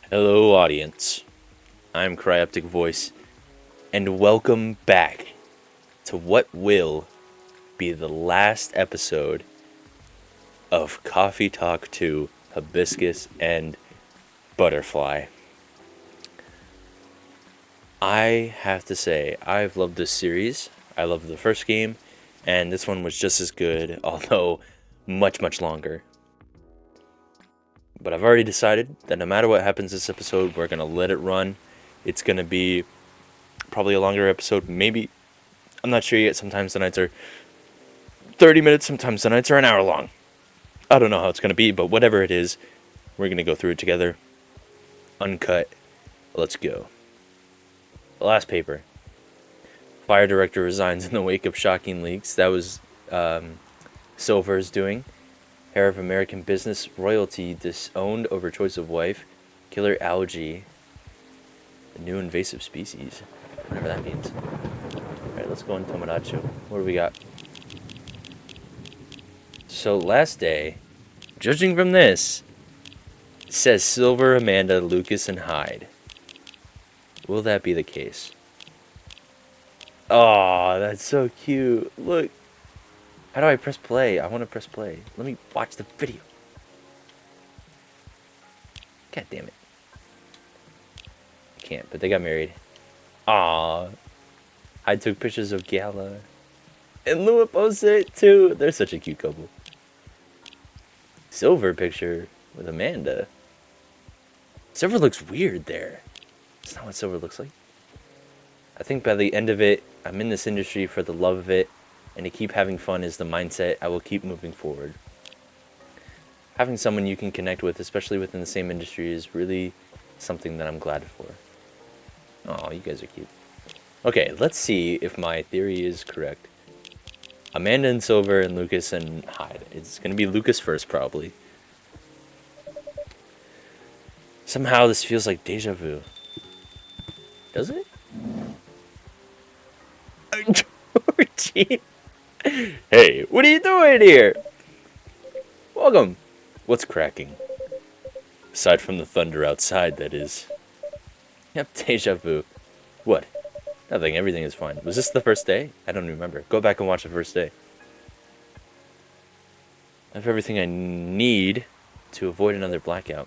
Hello, audience. I'm Cryoptic Voice, and welcome back to what will be the last episode of Coffee Talk 2 Hibiscus and Butterfly. I have to say, I've loved this series. I loved the first game, and this one was just as good, although much longer. But I've already decided that no matter what happens this episode, we're going to let it run. It's going to be probably a longer episode, maybe. I'm not sure yet. Sometimes the nights are 30 minutes, sometimes the nights are an hour long. I don't know how it's going to be, but whatever it is, we're going to go through it together. Uncut. Let's go. The last paper. Fire director resigns in the wake of shocking leaks. That was Silver's doing. Heir of American business royalty disowned over choice of wife. Killer algae. A new invasive species. Whatever that means. Alright, let's go into Tomodachi. What do we got? So last day, judging from this, it says Silver, Amanda, Lucas, and Hyde. Will that be the case? Oh, that's so cute. Look. How do I press play? I want to press play. Let me watch the video. God damn it. I can't, but they got married. Aww. I took pictures of Gala. And Lua posted it too. They're such a cute couple. Silver picture with Amanda. Silver looks weird there. It's not what Silver looks like. I think by the end of it, I'm in this industry for the love of it, and to keep having fun is the mindset. I will keep moving forward. Having someone you can connect with, especially within the same industry, is really something that I'm glad for. Oh, you guys are cute. Okay, let's see if my theory is correct. Amanda and Silver and Lucas and Hyde. It's going to be Lucas first, probably. Somehow this feels like deja vu. Does it? Georgie! Hey, what are you doing here? Welcome. What's cracking? Aside from the thunder outside, that is. Yep, deja vu. What? Nothing, everything is fine. Was this the first day? I don't remember. Go back and watch the first day. I have everything I need to avoid another blackout.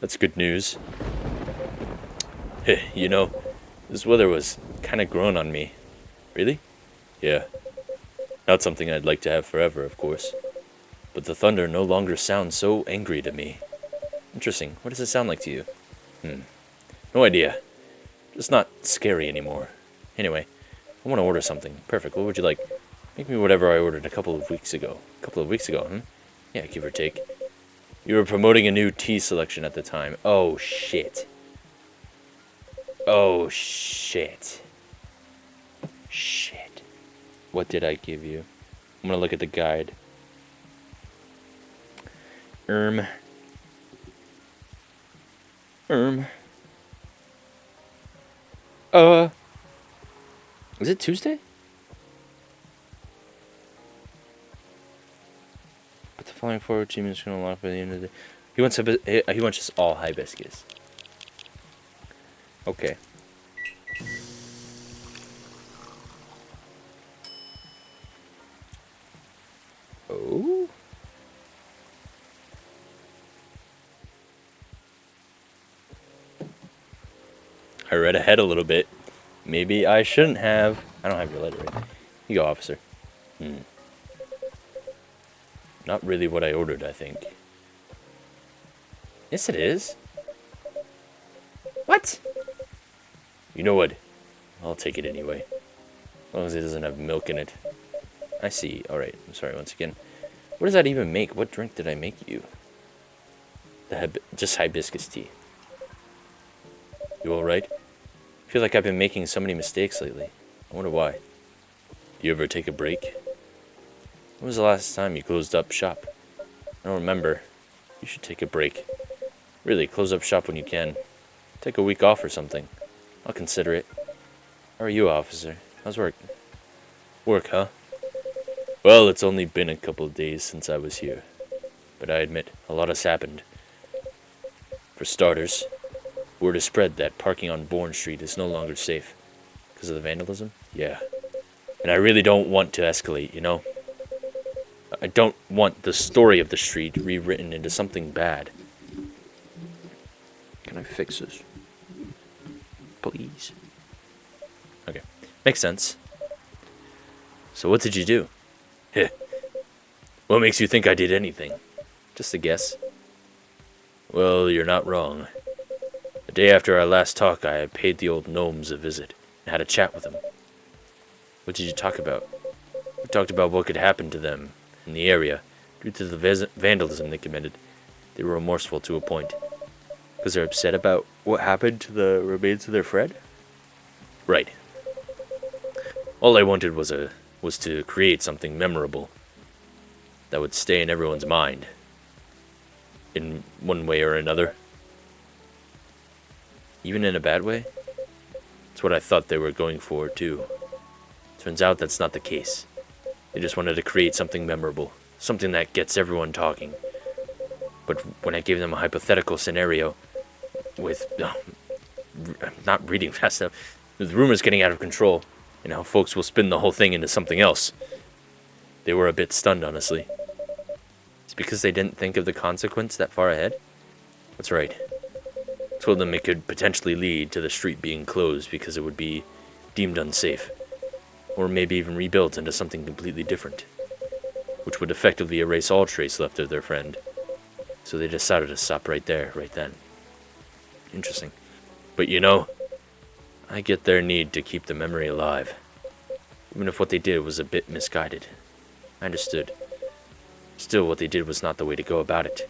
That's good news. You know, this weather was kind of growing on me. Really? Yeah. Not something I'd like to have forever, of course. But the thunder no longer sounds so angry to me. Interesting. What does it sound like to you? No idea. Just not scary anymore. Anyway, I want to order something. Perfect. What would you like? Make me whatever I ordered a couple of weeks ago. Yeah, give or take. You were promoting a new tea selection at the time. Oh, shit. Oh, shit. Shit. What did I give you? I'm gonna look at the guide. Is it Tuesday? Put the following forward team is gonna unlock by the end of the day. He wants us all hibiscus. Okay. Oh. I read ahead a little bit. Maybe I shouldn't have. I don't have your letter right. You go, officer. Not really what I ordered, I think. Yes, it is. What? You know what? I'll take it anyway. As long as it doesn't have milk in it. I see. Alright, I'm sorry once again. What does that even make? What drink did I make you? Just hibiscus tea. You alright? I feel like I've been making so many mistakes lately. I wonder why. You ever take a break? When was the last time you closed up shop? I don't remember. You should take a break. Really, close up shop when you can. Take a week off or something. I'll consider it. How are you, officer? How's work? Work, huh? Well, it's only been a couple of days since I was here. But I admit, a lot has happened. For starters, Word is spread that parking on Bourne Street is no longer safe. Because of the vandalism? Yeah. And I really don't want to escalate, you know? I don't want the story of the street rewritten into something bad. Can I fix this? Please. Okay. Makes sense. So what did you do? Heh. What makes you think I did anything? Just a guess. Well, you're not wrong. The day after our last talk, I paid the old gnomes a visit and had a chat with them. What did you talk about? We talked about what could happen to them in the area due to the vandalism they committed. They were remorseful to a point. Because they're upset about what happened to the remains of their friend? Right. All I wanted was to create something memorable that would stay in everyone's mind in one way or another. Even in a bad way? That's what I thought they were going for, too. Turns out that's not the case. They just wanted to create something memorable, something that gets everyone talking. But when I gave them a hypothetical scenario with... I'm not reading fast enough. With rumors getting out of control, and how folks will spin the whole thing into something else. They were a bit stunned, honestly. It's because they didn't think of the consequence that far ahead? That's right. I told them it could potentially lead to the street being closed because it would be deemed unsafe. Or maybe even rebuilt into something completely different. Which would effectively erase all trace left of their friend. So they decided to stop right there, right then. Interesting. But you know, I get their need to keep the memory alive. Even if what they did was a bit misguided. I understood. Still, what they did was not the way to go about it.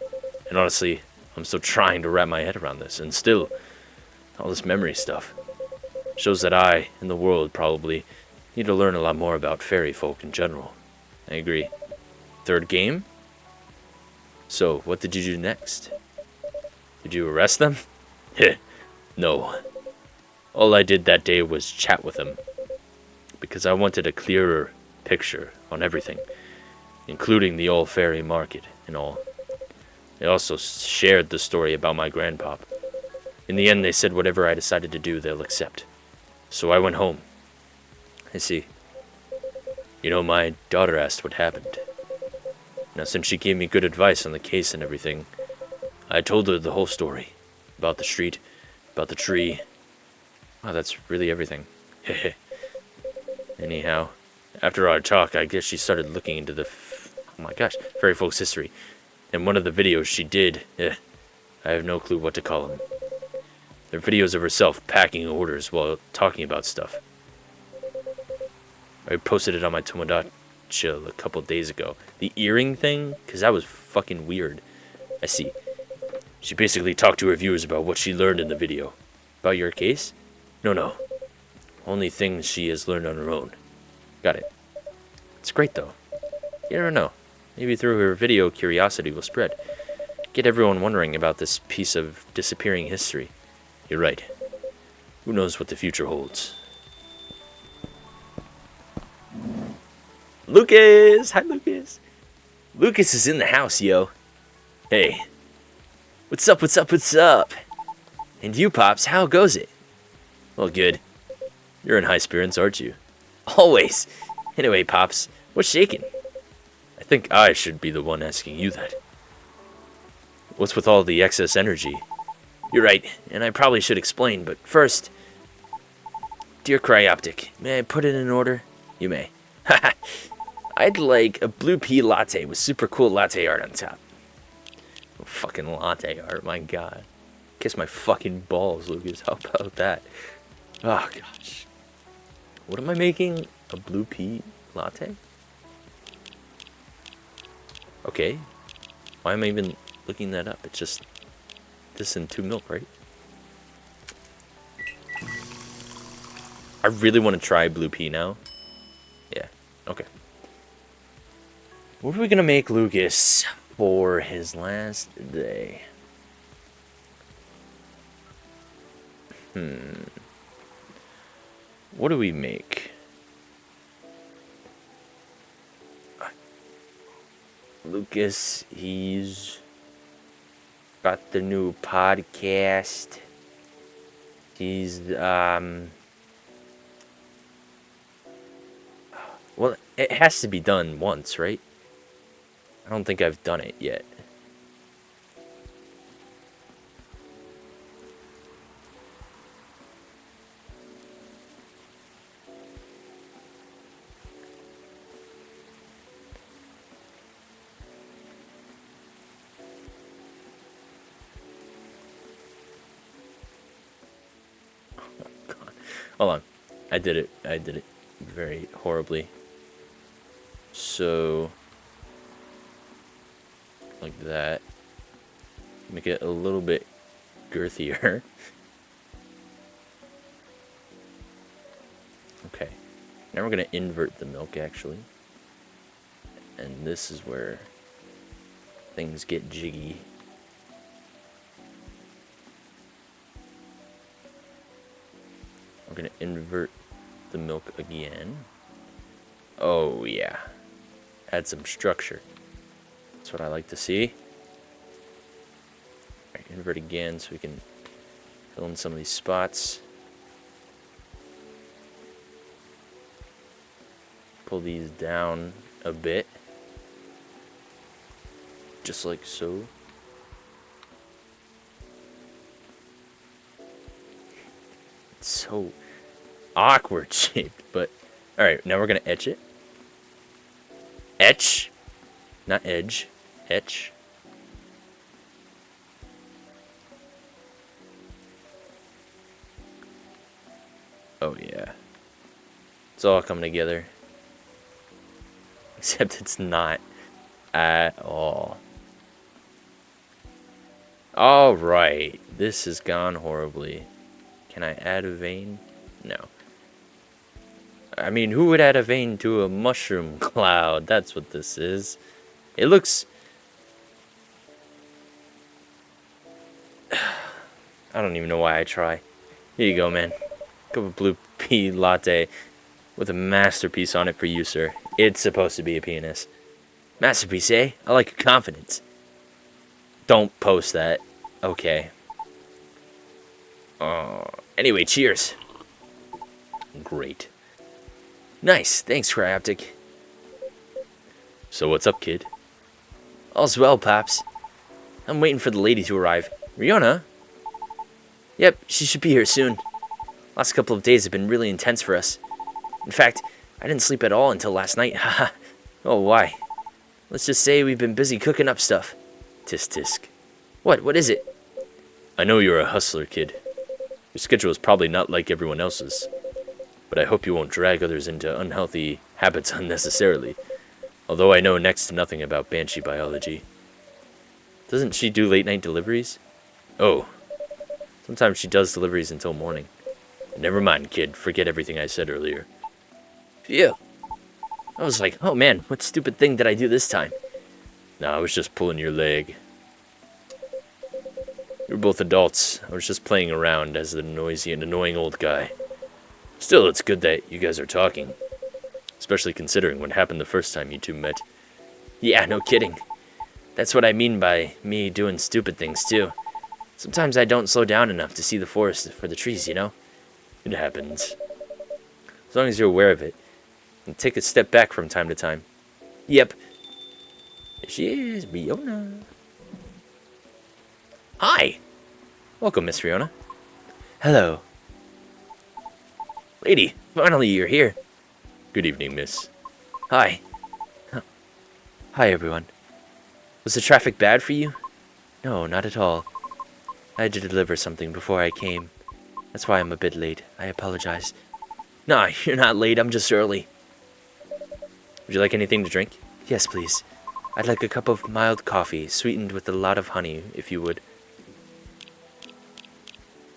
And honestly, I'm still trying to wrap my head around this. And still, all this memory stuff shows that I, and the world, probably need to learn a lot more about fairy folk in general. I agree. Third game? So, what did you do next? Did you arrest them? Heh. No. All I did that day was chat with them. Because I wanted a clearer picture on everything. Including the old fairy market and all. They also shared the story about my grandpop. In the end, they said whatever I decided to do, they'll accept. So I went home. I see. You know, my daughter asked what happened. Now, since she gave me good advice on the case and everything, I told her the whole story. About the street, about the tree. Wow, that's really everything. Heh. Anyhow, after our talk, I guess she started looking into the... oh my gosh, fairy folks' history. And one of the videos she did, I have no clue what to call them. They're videos of herself packing orders while talking about stuff. I posted it on my Tomodachi a couple days ago. The earring thing? Because that was fucking weird. I see. She basically talked to her viewers about what she learned in the video. About your case? No. Only things she has learned on her own. Got it. It's great though. You never know. Maybe through her video, curiosity will spread. Get everyone wondering about this piece of disappearing history. You're right. Who knows what the future holds? Lucas! Hi, Lucas. Lucas is in the house, yo. Hey. What's up? And you, Pops, how goes it? Well, good. You're in high spirits, aren't you? Always. Anyway, Pops, what's shaking? I think I should be the one asking you that. What's with all the excess energy? You're right, and I probably should explain, but first... Dear Cryoptic, may I put it in order? You may. Haha. I'd like a blue pea latte with super cool latte art on top. Oh, fucking latte art, my god. Kiss my fucking balls, Lucas. How about that? Oh, gosh. What am I making? A blue pea latte? Okay. Why am I even looking that up? It's just this and 2 milk, right? I really want to try blue pea now. Yeah, okay. What are we going to make Lucas for his last day? What do we make? Lucas, he's got the new podcast. He's, well, it has to be done once, right? I don't think I've done it yet. Hold on. I did it. I did it very horribly. So, like that. Make it a little bit girthier. Okay. Now we're going to invert the milk, actually. And this is where things get jiggy. We're going to invert the milk again. Oh, yeah. Add some structure. That's what I like to see. All right, invert again so we can fill in some of these spots. Pull these down a bit. Just like so. It's so awkward shaped, but alright, now we're gonna etch it. Etch, not edge, etch. Oh yeah, it's all coming together, except it's not at all. All right, this has gone horribly. Can I add a vein? No. I mean, who would add a vein to a mushroom cloud? That's what this is. It looks... I don't even know why I try. Here you go, man. Cup of blue pea latte with a masterpiece on it for you, sir. It's supposed to be a penis. Masterpiece, eh? I like your confidence. Don't post that. Okay. Anyway, cheers. Great. Nice. Thanks, Cryoptic. So what's up, kid? All's well, Paps. I'm waiting for the lady to arrive. Riona? Yep, she should be here soon. Last couple of days have been really intense for us. In fact, I didn't sleep at all until last night. Haha. Oh, why? Let's just say we've been busy cooking up stuff. Tisk tisk. What is it? I know you're a hustler, kid. Your schedule is probably not like everyone else's. But I hope you won't drag others into unhealthy habits unnecessarily. Although I know next to nothing about banshee biology. Doesn't she do late night deliveries? Oh. Sometimes she does deliveries until morning. Never mind, kid. Forget everything I said earlier. Phew. I was like, oh man, what stupid thing did I do this time? Nah, I was just pulling your leg. You're both adults. I was just playing around as the noisy and annoying old guy. Still, it's good that you guys are talking. Especially considering what happened the first time you two met. Yeah, no kidding. That's what I mean by me doing stupid things, too. Sometimes I don't slow down enough to see the forest for the trees, you know? It happens. As long as you're aware of it. And take a step back from time to time. Yep. There she is, Riona. Hi! Welcome, Miss Riona. Hello. Lady, finally you're here. Good evening, miss. Hi. Hi, everyone. Was the traffic bad for you? No, not at all. I had to deliver something before I came. That's why I'm a bit late. I apologize. Nah, you're not late. I'm just early. Would you like anything to drink? Yes, please. I'd like a cup of mild coffee, sweetened with a lot of honey, if you would.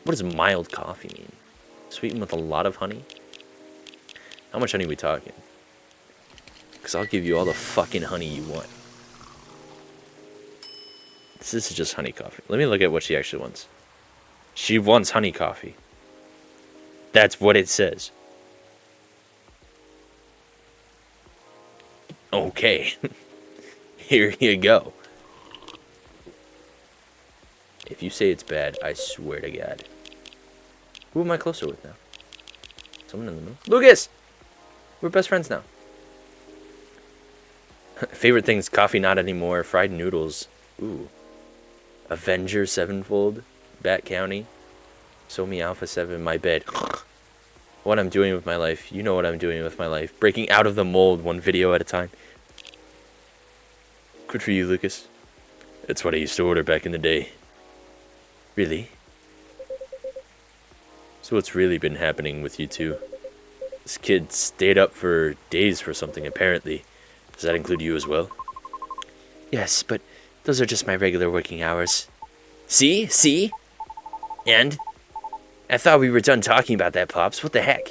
What does mild coffee mean? Sweetened with a lot of honey? How much honey are we talking? Because I'll give you all the fucking honey you want. This is just honey coffee. Let me look at what she actually wants. She wants honey coffee. That's what it says. Okay. Here you go. If you say it's bad, I swear to God. Who am I closer with now? Someone in the middle? Lucas! We're best friends now. Favorite things, coffee not anymore, fried noodles. Ooh. Avenger Sevenfold, Bat County, Somi Alpha 7, my bed. What I'm doing with my life, you know what I'm doing with my life. Breaking out of the mold one video at a time. Good for you, Lucas. That's what I used to order back in the day. Really? So what's really been happening with you two? This kid stayed up for days for something, apparently. Does that include you as well? Yes, but those are just my regular working hours. See? See? And? I thought we were done talking about that, Pops. What the heck?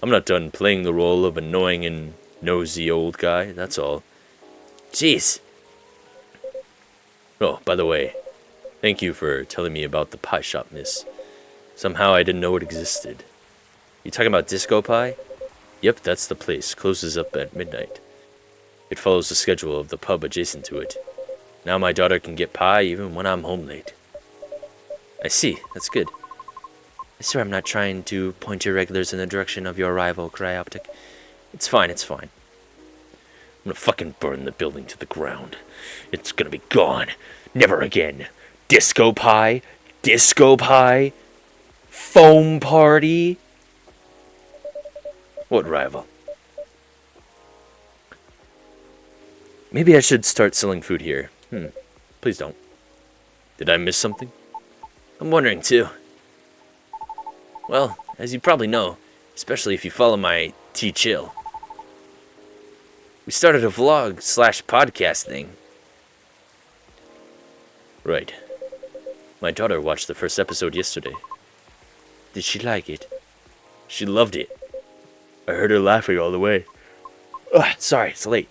I'm not done playing the role of annoying and nosy old guy, that's all. Jeez. Oh, by the way, thank you for telling me about the pie shop, miss. Somehow I didn't know it existed. You talking about Disco Pie? Yep, that's the place. Closes up at midnight. It follows the schedule of the pub adjacent to it. Now my daughter can get pie even when I'm home late. I see. That's good. I swear I'm not trying to point your regulars in the direction of your rival, Cryoptic. It's fine, it's fine. I'm gonna fucking burn the building to the ground. It's gonna be gone. Never again. Disco Pie? Disco Pie? Foam Party? What rival? Maybe I should start selling food here. Please don't. Did I miss something? I'm wondering too. Well, as you probably know, especially if you follow my T-Chill, we started a vlog/podcast thing. Right. My daughter watched the first episode yesterday. Did she like it? She loved it. I heard her laughing all the way. Ugh, sorry, it's late.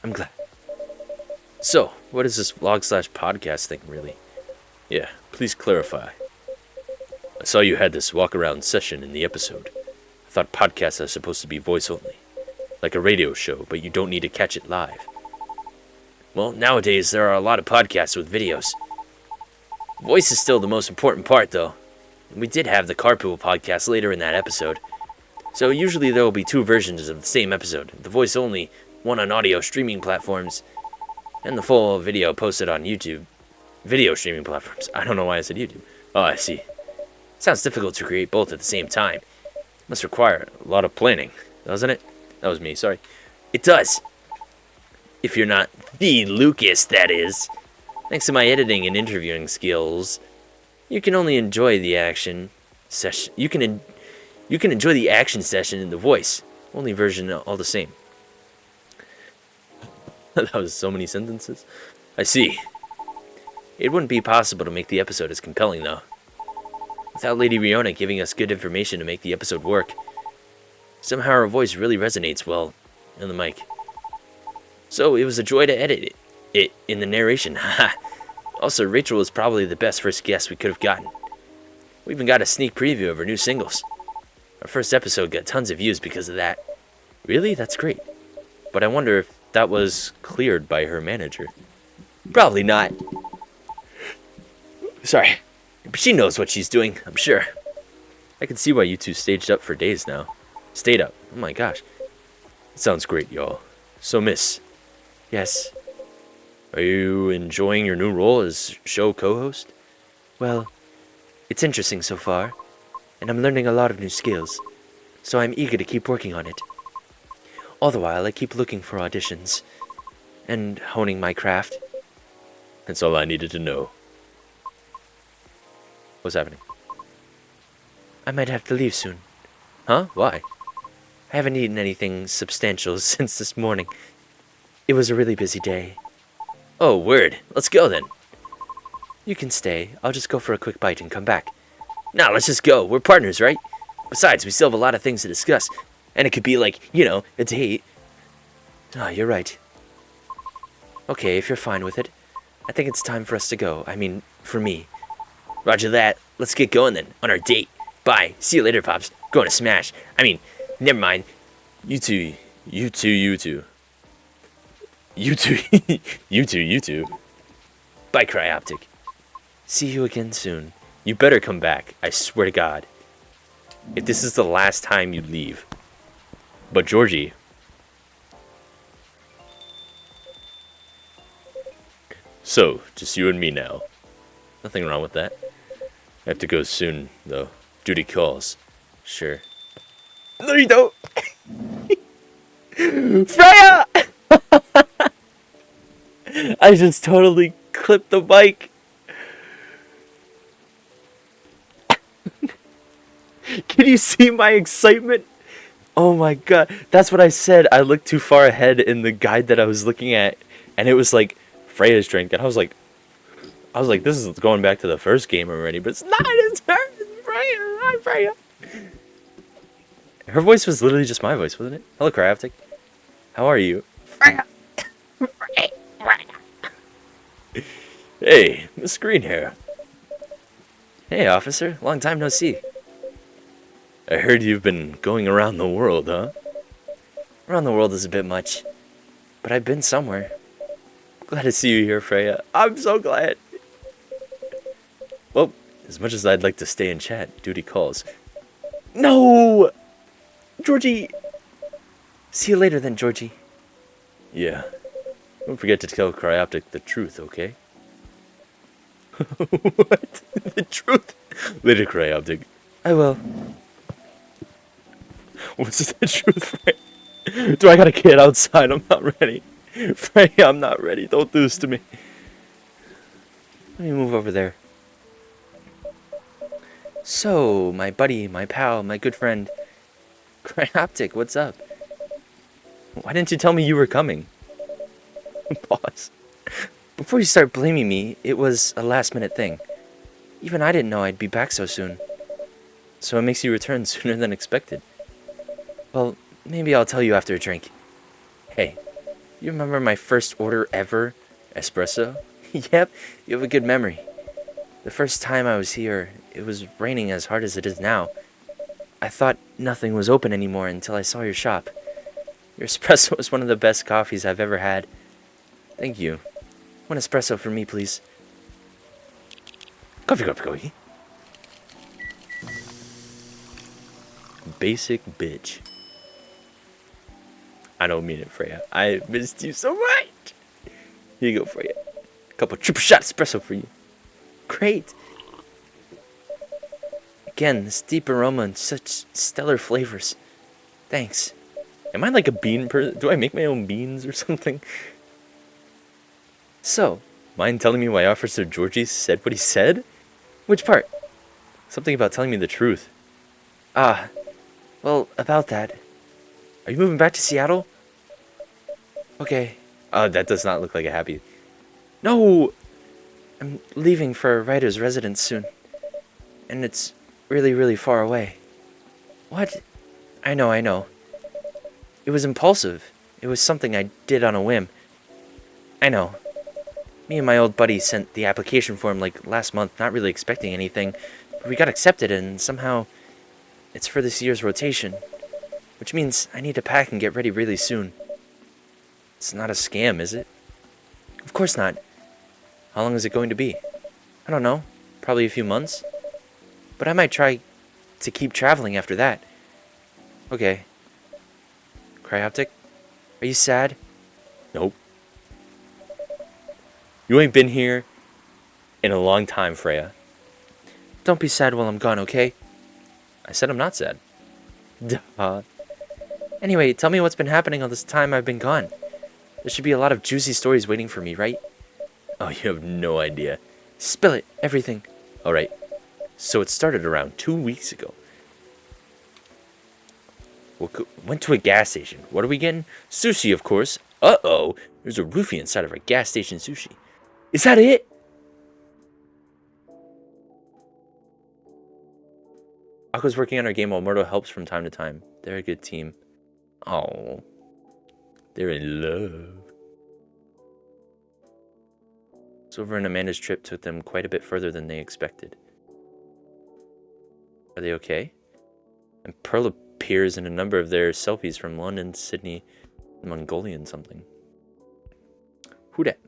I'm glad. So, what is this vlog/podcast thing, really? Yeah, please clarify. I saw you had this walk-around session in the episode. I thought podcasts are supposed to be voice only. Like a radio show, but you don't need to catch it live. Well, nowadays there are a lot of podcasts with videos. Voice is still the most important part, though. And we did have the Carpool podcast later in that episode. So usually there will be two versions of the same episode. The voice only, one on audio streaming platforms, and the full video posted on YouTube. Video streaming platforms. I don't know why I said YouTube. Oh, I see. Sounds difficult to create both at the same time. Must require a lot of planning, doesn't it? That was me, sorry. It does. If you're not the Lucas, that is. Thanks to my editing and interviewing skills, you can only enjoy the action session. You can enjoy the action session in the voice. Only version all the same. That was so many sentences. I see. It wouldn't be possible to make the episode as compelling, though. Without Lady Riona giving us good information to make the episode work. Somehow her voice really resonates well in the mic. So it was a joy to edit it in the narration. Also, Rachel was probably the best first guest we could have gotten. We even got a sneak preview of her new singles. Our first episode got tons of views because of that. Really? That's great. But I wonder if that was cleared by her manager. Probably not. Sorry. But she knows what she's doing, I'm sure. I can see why you two staged up for days now. Stayed up. Oh my gosh. It sounds great, y'all. So, miss. Yes. Are you enjoying your new role as show co-host? Well, it's interesting so far, and I'm learning a lot of new skills, so I'm eager to keep working on it. All the while, I keep looking for auditions, and honing my craft. That's all I needed to know. What's happening? I might have to leave soon. Huh? Why? I haven't eaten anything substantial since this morning. It was a really busy day. Oh, word. Let's go then. You can stay. I'll just go for a quick bite and come back. Nah, let's just go. We're partners, right? Besides, we still have a lot of things to discuss. And it could be like, you know, a date. Ah, you're right. Okay, if you're fine with it. I think it's time for us to go. I mean, for me. Roger that. Let's get going then, on our date. Bye. See you later, Pops. Going to smash. I mean, never mind. You two. Bye, Cryoptic. See you again soon. You better come back. I swear to God. If this is the last time you leave. But Georgie. So, just you and me now. Nothing wrong with that. I have to go soon, though. Duty calls. Sure. No, you don't! FREYA! I just totally clipped the mic. Can you see my excitement? Oh my god. That's what I said. I looked too far ahead in the guide that I was looking at, and it was like Freya's drink, and I was like, this is going back to the first game already, but it's not. It's her. It's Freya. Hi, Freya. Her voice was literally just my voice, wasn't it? Hello, Cryoptic. How are you? Freya. Hey, Miss Greenhair. Hey, officer. Long time no see. I heard you've been going around the world, huh? Around the world is a bit much, but I've been somewhere. Glad to see you here, Freya. I'm so glad. Well, as much as I'd like to stay and chat, duty calls. No! Georgie! See you later then, Georgie. Yeah. Don't forget to tell Cryoptic the truth, okay? What? The truth? Later, Cryoptic. I will. What's the truth, Freya? Do I gotta get outside? I'm not ready. Freya, I'm not ready. Don't do this to me. Let me move over there. So, my buddy, my pal, my good friend, Cryoptic, what's up? Why didn't you tell me you were coming? Pause. Before you start blaming me, it was a last-minute thing. Even I didn't know I'd be back so soon. So it makes you return sooner than expected. Well, maybe I'll tell you after a drink. Hey, you remember my first order ever? Espresso? Yep, you have a good memory. The first time I was here, it was raining as hard as it is now. I thought nothing was open anymore until I saw your shop. Your espresso was one of the best coffees I've ever had. Thank you. One espresso for me, please. Coffee, coffee, coffee. Basic bitch. I don't mean it, Freya. I missed you so much. Here you go, Freya. A couple triple shot espresso for you. Great. Again, this deep aroma and such stellar flavors. Thanks. Am I like a bean person? Do I make my own beans or something? So, mind telling me why Officer Georgie said what he said? Which part? Something about telling me the truth. Ah, well, about that. Are you moving back to Seattle? Okay. That does not look like a happy... No! I'm leaving for a writer's residence soon. And it's really, really far away. What? I know. It was impulsive. It was something I did on a whim. I know. Me and my old buddy sent the application form like last month, not really expecting anything. But we got accepted and somehow it's for this year's rotation. Which means I need to pack and get ready really soon. It's not a scam, is it? Of course not. How long is it going to be? I don't know. Probably a few months. But I might try to keep traveling after that. Okay. Cryoptic? Are you sad? Nope. You ain't been here in a long time, Freya. Don't be sad while I'm gone, okay? I said I'm not sad. Duh. Anyway, tell me what's been happening all this time I've been gone. There should be a lot of juicy stories waiting for me, right? Oh, you have no idea. Spill it, everything. Alright, so it started around 2 weeks ago. Went to a gas station. What are we getting? Sushi, of course. Uh-oh, there's a roofie inside of our gas station sushi. Is that it? Aqua's working on her game while Myrtle helps from time to time. They're a good team. Oh, they're in love. Silver and Amanda's trip took them quite a bit further than they expected. Are they okay? And Pearl appears in a number of their selfies from London, Sydney, and Mongolia and something. Who dat?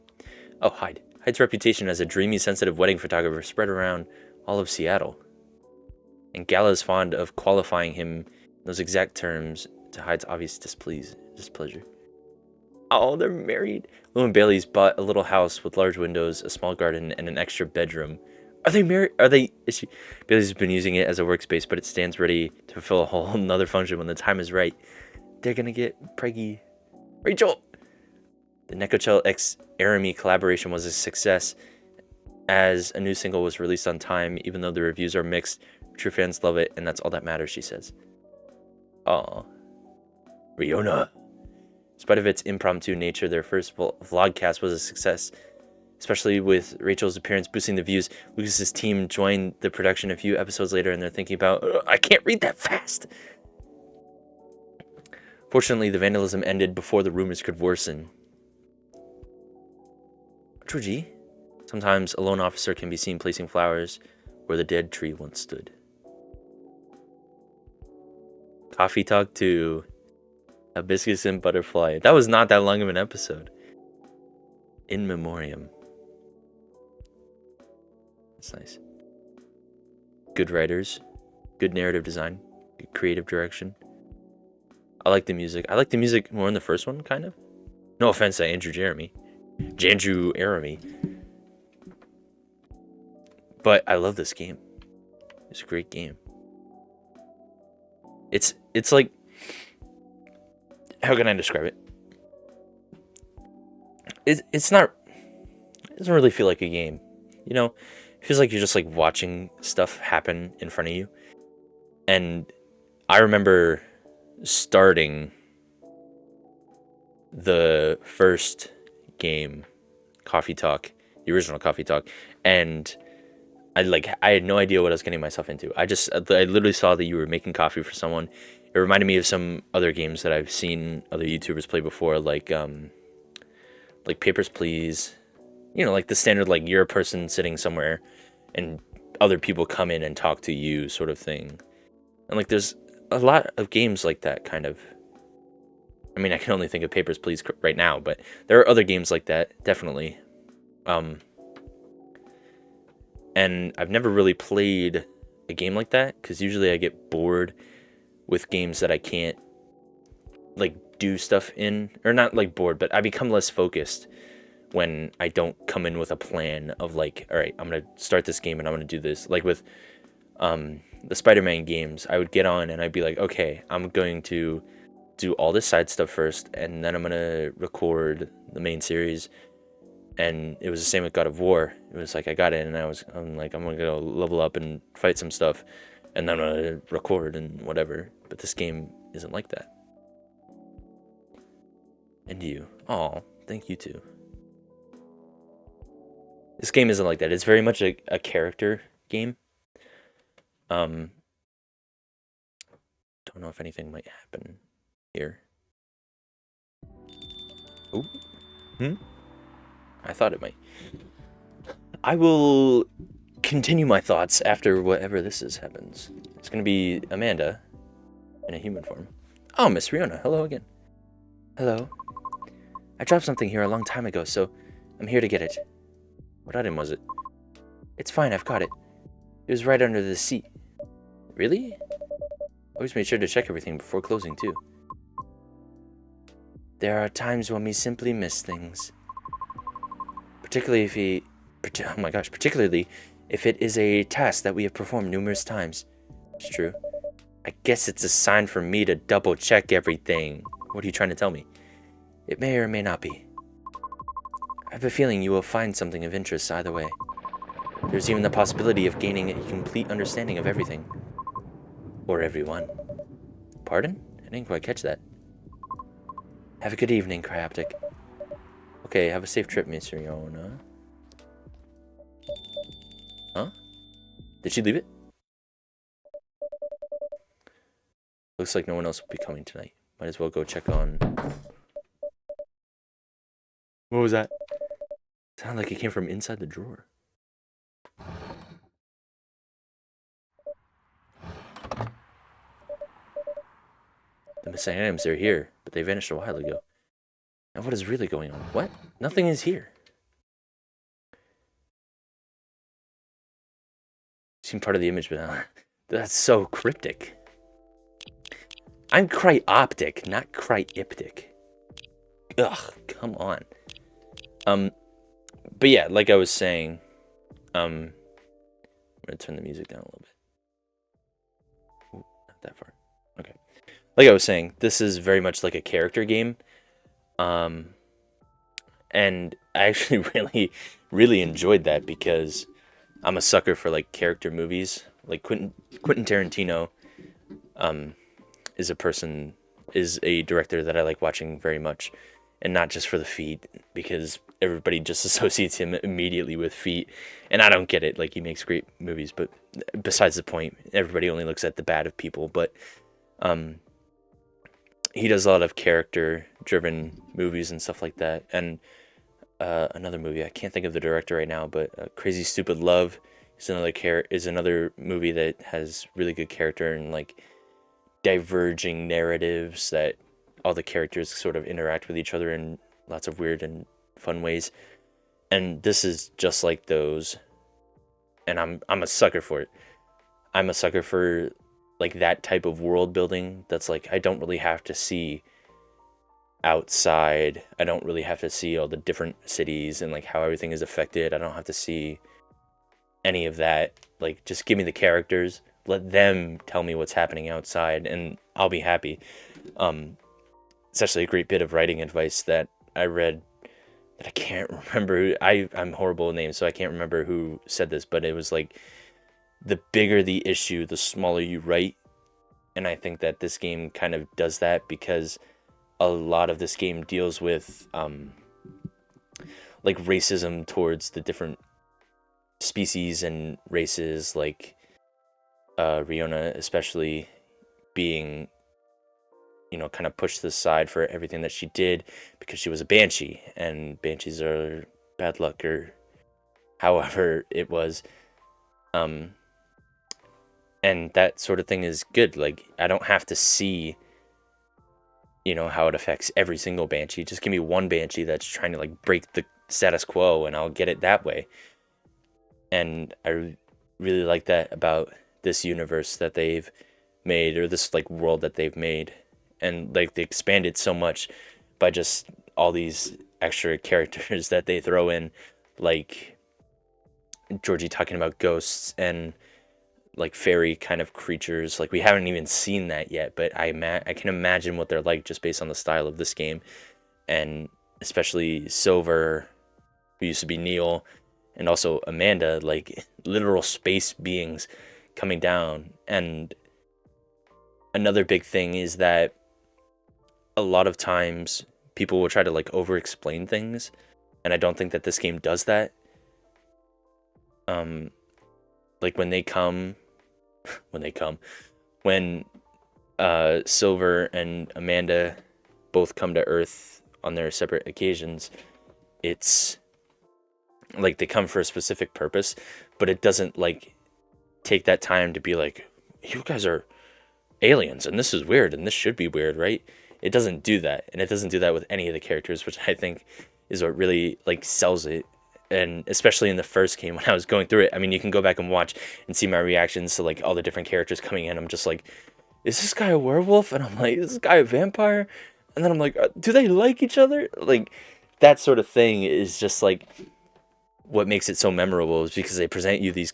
Oh, Hyde. Hyde's reputation as a dreamy, sensitive wedding photographer spread around all of Seattle. And Gala is fond of qualifying him in those exact terms to hide obvious displeasure. Oh, they're married. Lou and Bailey's bought a little house with large windows, a small garden, and an extra bedroom. Are they married? Bailey's been using it as a workspace, but it stands ready to fulfill a whole another function when the time is right. They're gonna get preggy. Rachel! The Nekochel X Arami collaboration was a success, as a new single was released on time, even though the reviews are mixed. True fans love it, and that's all that matters, she says. Aw. Riona. In spite of its impromptu nature, their first vlogcast was a success, especially with Rachel's appearance boosting the views. Lucas's team joined the production a few episodes later, and they're thinking about, I can't read that fast! Fortunately, the vandalism ended before the rumors could worsen. Truji. Sometimes a lone officer can be seen placing flowers where the dead tree once stood. Coffee Talk 2. Hibiscus and Butterfly. That was not that long of an episode. In Memoriam. That's nice. Good writers. Good narrative design. Good creative direction. I like the music. I like the music more in the first one, kind of. No offense to Andrew Arami. But I love this game. It's a great game. It's like, how can I describe it? It doesn't really feel like a game. You know, it feels like you're just like watching stuff happen in front of you. And I remember starting the first game, Coffee Talk, the original Coffee Talk, and I had no idea what I was getting myself into. I literally saw that you were making coffee for someone. It reminded me of some other games that I've seen other YouTubers play before, like Papers, Please. You know, like the standard, like you're a person sitting somewhere and other people come in and talk to you sort of thing. And like there's a lot of games like that, kind of. I mean, I can only think of Papers, Please right now, but there are other games like that, definitely. And I've never really played a game like that, because usually I get bored with games that I can't, like, do stuff in. Or not, like, bored, but I become less focused when I don't come in with a plan of, like, all right, I'm going to start this game and I'm going to do this. Like, with the Spider-Man games, I would get on and I'd be like, okay, I'm going to do all this side stuff first, and then I'm going to record the main series. And it was the same with God of War. It was like I got in and I'm like, I'm gonna go level up and fight some stuff, and then I'm gonna record and whatever. But this game isn't like that. And you, oh, thank you too. This game isn't like that. It's very much a character game. Don't know if anything might happen here. Ooh. I thought it might. I will continue my thoughts after whatever this happens. It's going to be Amanda in a human form. Oh, Miss Riona. Hello again. Hello. I dropped something here a long time ago, so I'm here to get it. What item was it? It's fine, I've got it. It was right under the seat. Really? Always made sure to check everything before closing, too. There are times when we simply miss things. Particularly if it is a task that we have performed numerous times. It's true. I guess it's a sign for me to double check everything. What are you trying to tell me? It may or may not be. I have a feeling you will find something of interest either way. There's even the possibility of gaining a complete understanding of everything. Or everyone. Pardon? I didn't quite catch that. Have a good evening, Cryoptic. Okay, have a safe trip, Miss Riona. Huh? Did she leave it? Looks like no one else will be coming tonight. Might as well go check on... What was that? Sounded like it came from inside the drawer. The missing items, they're here, but they vanished a while ago. Now what is really going on? What? Nothing is here. Seen part of the image, but that's so cryptic. I'm cryoptic, not cryptic. Ugh, come on. But yeah, like I was saying, I'm gonna turn the music down a little bit. Ooh, not that far. Okay. Like I was saying, this is very much like a character game. And I actually really enjoyed that because I'm a sucker for like character movies. Like Quentin Tarantino is a director that I like watching very much, and not just for the feet, because everybody just associates him immediately with feet, and I don't get it. Like, he makes great movies, but besides the point, everybody only looks at the bad of people. But he does a lot of character driven movies and stuff like that. And another movie, I can't think of the director right now, but Crazy Stupid Love is another movie that has really good character and like diverging narratives that all the characters sort of interact with each other in lots of weird and fun ways. And this is just like those, and I'm a sucker for it. I'm a sucker for like that type of world building that's like, I don't really have to see outside. I don't really have to see all the different cities and like how everything is affected. I don't have to see any of that. Like, just give me the characters, let them tell me what's happening outside, and I'll be happy. It's actually a great bit of writing advice that I read that I can't remember. I'm horrible with names, so I can't remember who said this, but it was like, the bigger the issue, the smaller you write. And I think that this game kind of does that, because a lot of this game deals with like racism towards the different species and races, like Riona especially being, kind of pushed to the side for everything that she did because she was a banshee, and banshees are bad luck, or however it was. And that sort of thing is good. Like, I don't have to see, how it affects every single banshee. Just give me one banshee that's trying to like break the status quo, and I'll get it that way. And I really like that about this universe that they've made, or this like world that they've made. And like, they expanded so much by just all these extra characters that they throw in, like Georgie talking about ghosts and like fairy kind of creatures. Like, we haven't even seen that yet, but I can imagine what they're like just based on the style of this game. And especially Silver, who used to be Neil, and also Amanda, like literal space beings coming down. And another big thing is that a lot of times people will try to like over explain things, and I don't think that this game does that. Like, when Silver and Amanda both come to Earth on their separate occasions, it's like they come for a specific purpose, but it doesn't like take that time to be like, you guys are aliens and this is weird and this should be weird, right? It doesn't do that, and it doesn't do that with any of the characters, which I think is what really like sells it. And especially in the first game, when I was going through it, I mean, you can go back and watch and see my reactions to like all the different characters coming in. I'm just like, is this guy a werewolf? And I'm like, is this guy a vampire? And then I'm like, do they like each other? Like, that sort of thing is just like what makes it so memorable, is because they present you these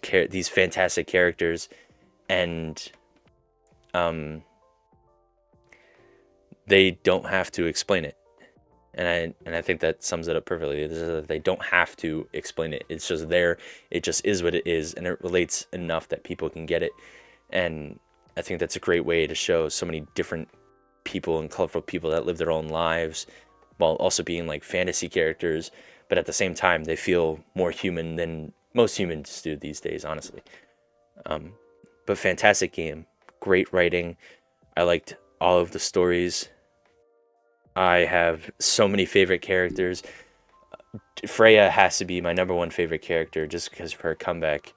fantastic characters, and they don't have to explain it. And I think that sums it up perfectly. They don't have to explain it. It's just there. It just is what it is, and it relates enough that people can get it. And I think that's a great way to show so many different people and colorful people that live their own lives, while also being like fantasy characters. But at the same time, they feel more human than most humans do these days, honestly. But fantastic game. Great writing. I liked all of the stories. I have so many favorite characters. FREYA has to be my number one favorite character, just because of her comeback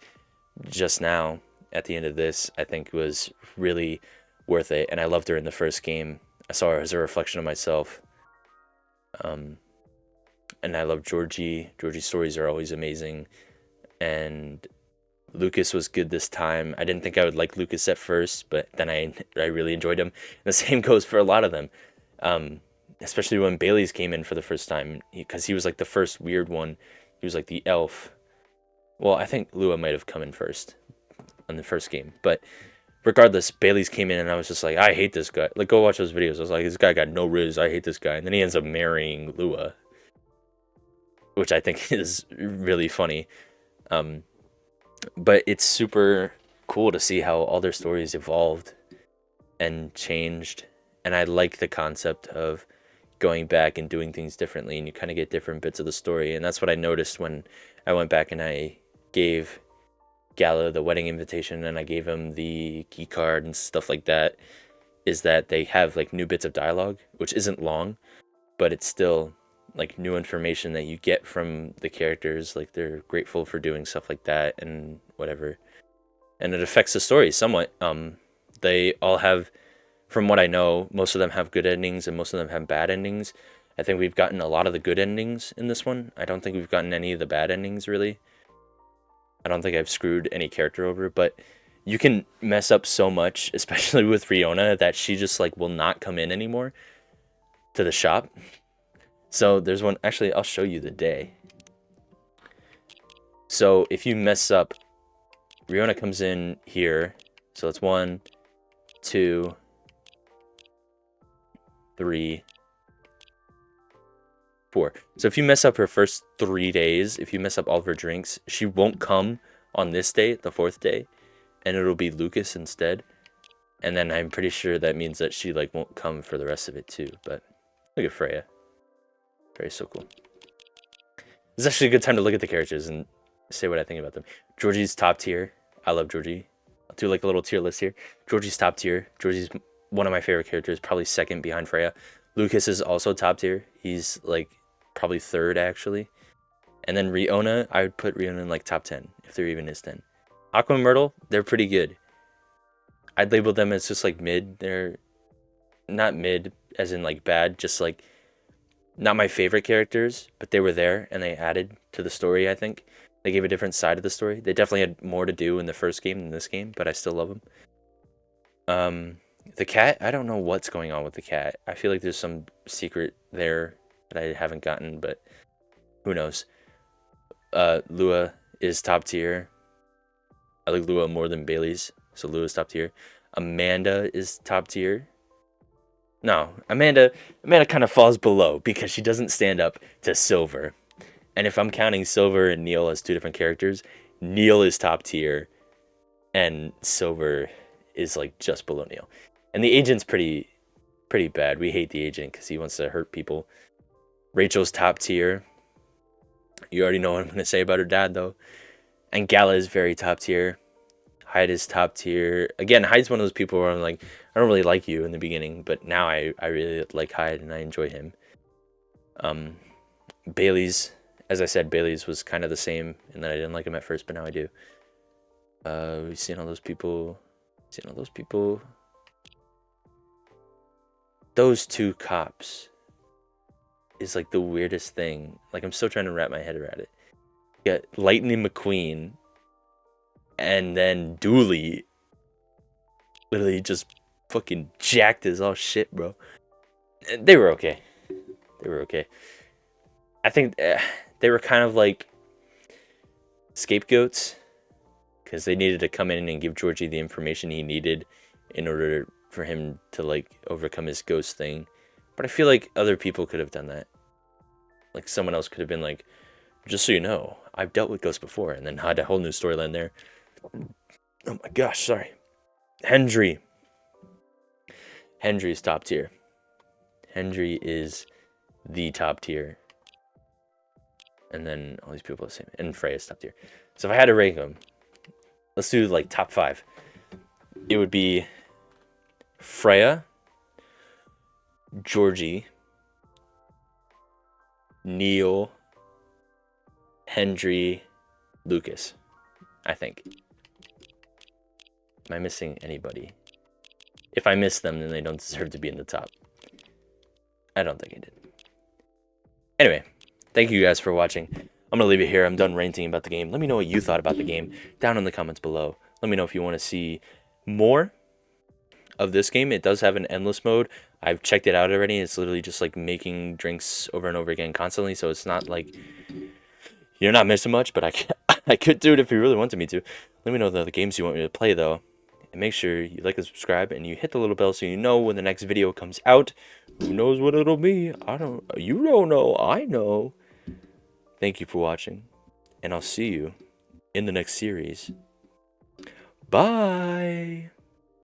just now at the end of this, I think was really worth it. And I loved her in the first game. I saw her as a reflection of myself. And I love Georgie. Georgie's stories are always amazing. And Lucas was good this time. I didn't think I would like Lucas at first, but then I really enjoyed him. And the same goes for a lot of them, especially when Bailey's came in for the first time, because he was like the first weird one. He was like the elf. Well, I think Lua might have come in first on the first game, but regardless, Bailey's came in and I was just like, I hate this guy. Like, go watch those videos. I was like, this guy got no riz. I hate this guy. And then he ends up marrying Lua, which I think is really funny. But it's super cool to see how all their stories evolved and changed. And I like the concept of going back and doing things differently, and you kind of get different bits of the story. And that's what I noticed when I went back and I gave Gala the wedding invitation and I gave him the key card and stuff like that, is that they have like new bits of dialogue, which isn't long, but it's still like new information that you get from the characters. Like, they're grateful for doing stuff like that and whatever, and it affects the story somewhat. They all have, from what I know, most of them have good endings and most of them have bad endings. I think we've gotten a lot of the good endings in this one. I don't think we've gotten any of the bad endings, really. I don't think I've screwed any character over, but you can mess up so much, especially with Riona, that she just like will not come in anymore to the shop. So there's one, actually, I'll show you the day. So if you mess up, Riona comes in here. So it's 1, 2, 3, 4. So if you mess up her first 3 days, if you mess up all of her drinks, she won't come on this day, the 4th day, and it'll be Lucas instead. And then I'm pretty sure that means that she like won't come for the rest of it too. But look at FREYA. Very so cool. This is actually a good time to look at the characters and say what I think about them. Georgie's top tier. I love Georgie. I'll do like a little tier list here. Georgie's top tier. Georgie's one of my favorite characters, probably second behind FREYA. Lucas is also top tier. He's like probably third actually. And then Riona, I would put Riona in like top 10, if there even is 10. Aqua and Myrtle, they're pretty good. I'd label them as just like mid. They're not mid as in like bad, just like not my favorite characters, but they were there and they added to the story, I think. They gave a different side of the story. They definitely had more to do in the first game than this game, but I still love them. The cat, I don't know what's going on with the cat. I feel like there's some secret there that I haven't gotten, but who knows. Lua is top tier. I like Lua more than Bailey's, so Lua's top tier. Amanda is top tier. No, Amanda kind of falls below because she doesn't stand up to Silver. And if I'm counting Silver and Neil as two different characters, Neil is top tier and Silver is like just below Neil. And the agent's pretty bad. We hate the agent because he wants to hurt people. Rachel's top tier. You already know what I'm going to say about her dad, though. And Gala is very top tier. Hyde is top tier. Again, Hyde's one of those people where I'm like, I don't really like you in the beginning, but now I really like Hyde and I enjoy him. Bailey's, as I said, Bailey's was kind of the same, and then I didn't like him at first, but now I do. We've seen all those people. Those two cops is like the weirdest thing. Like, I'm still trying to wrap my head around it. You got Lightning McQueen and then Dooley literally just fucking jacked as all shit, bro. They were okay. I think they were kind of like scapegoats because they needed to come in and give Georgie the information he needed in order for him to like overcome his ghost thing. But I feel like other people could have done that. Like, someone else could have been like, just so you know, I've dealt with ghosts before, and then had a whole new storyline there. Oh my gosh, sorry. Hendry is top tier. Hendry is the top tier. And then all these people are the same. And Freya's top tier. So if I had to rank them, let's do like top 5. It would be FREYA, Georgie, Neil, Hendry, Lucas, I think. Am I missing anybody? If I miss them, then they don't deserve to be in the top. I don't think I did. Anyway, thank you guys for watching. I'm I'm gonna leave it here. I'm done ranting about the game. Let me know what you thought about the game down in the comments below. Let me know if you want to see more of this game. It does have an endless mode. I've checked it out already. It's literally just like making drinks over and over again constantly, so it's not like you're not missing much, but I could do it if you really wanted me to. Let me know the games you want me to play though. And make sure you like and subscribe and you hit the little bell so you know when the next video comes out. Who knows what it'll be? You don't know, I know. Thank you for watching, and I'll see you in the next series. Bye.